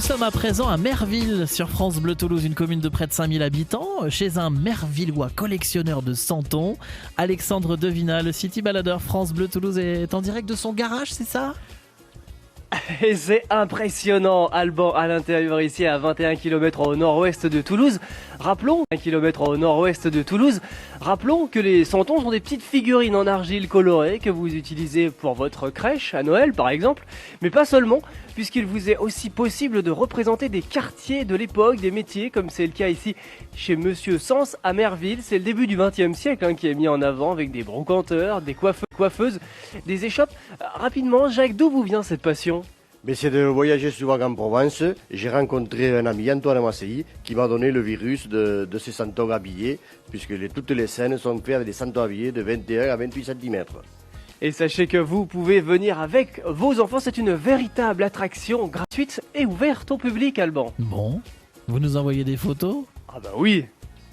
sommes à présent à Merville sur France Bleu Toulouse, une commune de près de 5000 habitants, chez un Mervillois collectionneur de santons. Alexandre Devina, le city baladeur France Bleu Toulouse est en direct de son garage, c'est ça ? Et c'est impressionnant, Alban, à l'intérieur ici à 21 km au nord-ouest de Toulouse. Rappelons, 1 km au nord-ouest de Toulouse, rappelons que les santons sont des petites figurines en argile colorées que vous utilisez pour votre crèche, à Noël par exemple, mais pas seulement, puisqu'il vous est aussi possible de représenter des quartiers de l'époque, des métiers, comme c'est le cas ici chez Monsieur Sens à Merville. C'est le début du XXe siècle qui est mis en avant avec des brocanteurs, des coiffeuses, des échoppes. Rapidement, Jacques, d'où vous vient cette passion ? Mais c'est de voyager souvent en Provence. J'ai rencontré un ami, Antoine Massey, qui m'a donné le virus de ces santons habillés, puisque toutes les scènes sont faites avec des santons habillés de 21 à 28 cm. Et sachez que vous pouvez venir avec vos enfants, c'est une véritable attraction gratuite et ouverte au public, Alban. Bon, vous nous envoyez des photos ? Ah bah oui.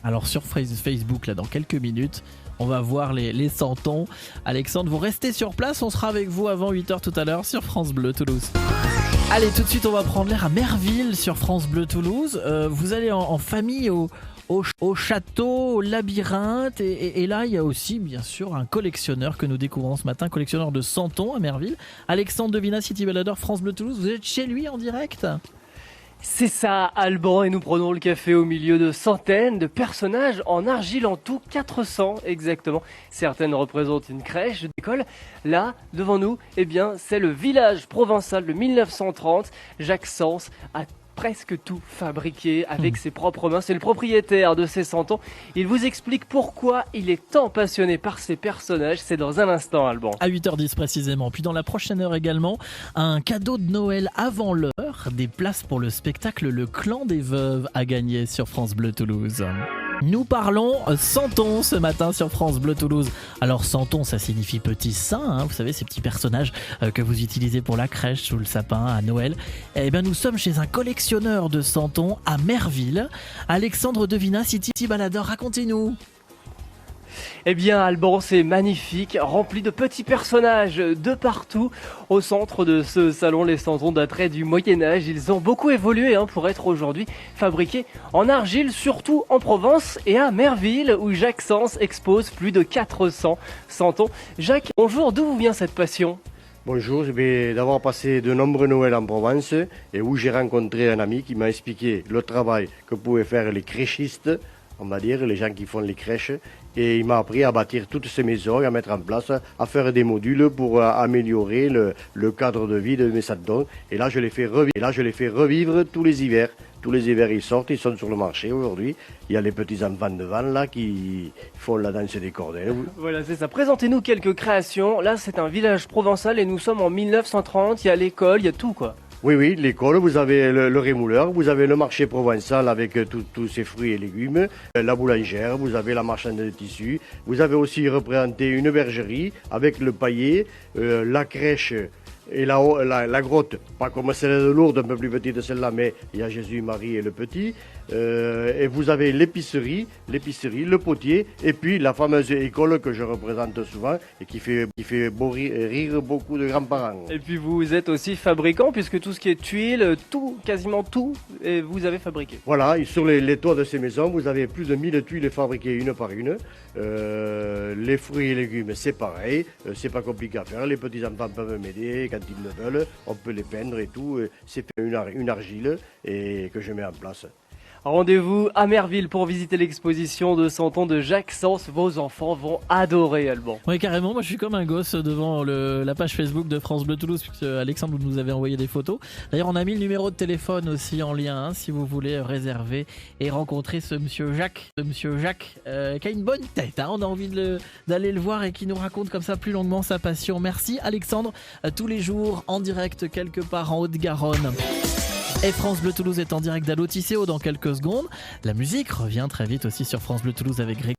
Alors sur Facebook, là, dans quelques minutes, on va voir les santons. Alexandre, vous restez sur place, on sera avec vous avant 8h tout à l'heure sur France Bleu Toulouse. Allez, tout de suite, on va prendre l'air à Merville sur France Bleu Toulouse. Vous allez en famille au château, au labyrinthe, et là, il y a aussi, bien sûr, un collectionneur que nous découvrons ce matin, collectionneur de santons à Merville. Alexandre Devina, City Baladeur, France Bleu Toulouse, vous êtes chez lui en direct ? C'est ça, Alban, et nous prenons le café au milieu de centaines de personnages en argile, en tout 400 exactement. Certaines représentent une crèche d'école. Là, devant nous, c'est le village provençal de 1930. Jacques Sens a presque tout fabriqué avec ses propres mains. C'est le propriétaire de ces santons. Il vous explique pourquoi il est tant passionné par ces personnages. C'est dans un instant, Alban. À 8h10 précisément. Puis dans la prochaine heure également, un cadeau de Noël avant l'heure. Des places pour le spectacle Le Clan des Veuves à gagner sur France Bleu Toulouse. Nous parlons santons ce matin sur France Bleu Toulouse. Alors santon, ça signifie petit saint, vous savez, ces petits personnages que vous utilisez pour la crèche, sous le sapin, à Noël. Eh bien, nous sommes chez un collectionneur de santons à Merville. Alexandre Devina, City Baladeur, racontez-nous. Eh bien, Alban, c'est magnifique, rempli de petits personnages de partout. Au centre de ce salon, les santons d'attrait du Moyen-Âge, ils ont beaucoup évolué pour être aujourd'hui fabriqués en argile, surtout en Provence et à Merville, où Jacques Sens expose plus de 400 santons. Jacques, bonjour, d'où vous vient cette passion ? Bonjour, je vais d'avoir passé de nombreux Noëls en Provence et où j'ai rencontré un ami qui m'a expliqué le travail que pouvaient faire les crèchistes, on va dire, les gens qui font les crèches. Et il m'a appris à bâtir toutes ces maisons, à mettre en place, à faire des modules pour améliorer le cadre de vie de mes santons. Et là, je les fais revivre tous les hivers. Tous les hivers, ils sortent, ils sont sur le marché aujourd'hui. Il y a les petits enfants devant là qui font la danse des cordelles. Voilà, c'est ça. Présentez-nous quelques créations. Là, c'est un village provençal et nous sommes en 1930. Il y a l'école, il y a tout quoi. Oui, l'école, vous avez le rémouleur, vous avez le marché provençal avec tous ses fruits et légumes, la boulangère, vous avez la marchande de tissus, vous avez aussi représenté une bergerie avec le paillet, la crèche et la grotte, pas comme celle de Lourdes, un peu plus petite celle-là, mais il y a Jésus, Marie et le petit. Et vous avez l'épicerie, le potier, et puis la fameuse école que je représente souvent et qui fait rire beaucoup de grands-parents. Et puis vous êtes aussi fabricant, puisque tout ce qui est tuiles, quasiment tout, vous avez fabriqué. Voilà, et sur les toits de ces maisons, vous avez plus de 1000 tuiles fabriquées une par une. Les fruits et légumes, c'est pareil, c'est pas compliqué à faire. Les petits enfants peuvent m'aider quand ils le veulent, on peut les peindre et tout. C'est une argile et que je mets en place. Rendez-vous à Merville pour visiter l'exposition de santons de Jacques Sens. Vos enfants vont adorer, Alban. Oui, carrément. Moi, je suis comme un gosse devant la page Facebook de France Bleu Toulouse, puisque Alexandre, vous nous avez envoyé des photos. D'ailleurs, on a mis le numéro de téléphone aussi en lien, si vous voulez réserver et rencontrer ce monsieur Jacques, qui a une bonne tête. On a envie d'aller le voir et qui nous raconte comme ça plus longuement sa passion. Merci, Alexandre. Tous les jours, en direct, quelque part en Haute-Garonne. Et France Bleu Toulouse est en direct d'Allo Tisséo dans quelques secondes. La musique revient très vite aussi sur France Bleu Toulouse avec Greg.